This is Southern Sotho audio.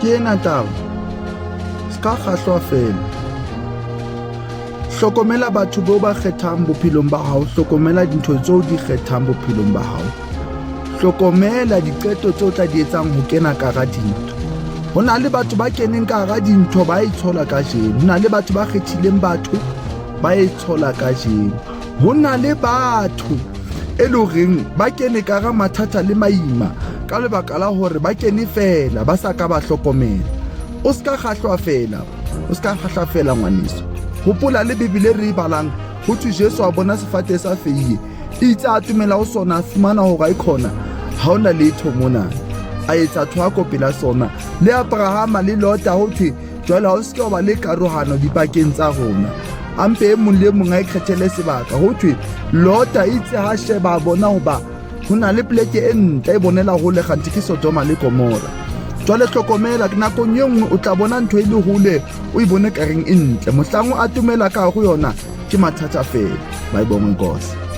ke ena taba ska kgahlwa fela. Hlokomela batho bao ba kgethang bophelong ba hao, hlokomela dintho tseo di kgethang bophelong ba hao, hlokomela diqeto tseo tla di etsang ho kena ka hara dintho. Ho na le batho ba keneng ka hara dintho ba itshola kajeno, ho na le batho ba kgethileng batho ba itshola kajeno, ho na le batho e le horeng ba kene ka hara mathata le maima ka lebaka la hore ba kene fela ba sa ka ba hlokomela. O ska kgahlwa fela, o ska kgahlwa fela ngwaneso. Hopola le Bibele re balang ho thwe Jesu a bona sefate sa feiye, itse a tumela ho sona, a fumana hore a ikhona ha ona letho mona, a etsa thwako pela sona. Le Abrahama le Lota ho thwe jwale ha o ska ba le karohano dipakeng tsa rona, ampe e mong le mong a ikgethele sebaka. Ho thwe Lota itse ha sheba bona hoba ho na le poleke e ntle e bonela hole kganthe ke Sodoma le Gomora. Jwale hlokomela nakong e nngwe o tla bona ntho e le hole o e bone kareng e ntle, mohlang o atumela ka ho yona ke mathata fela. Bye bye Nkosi.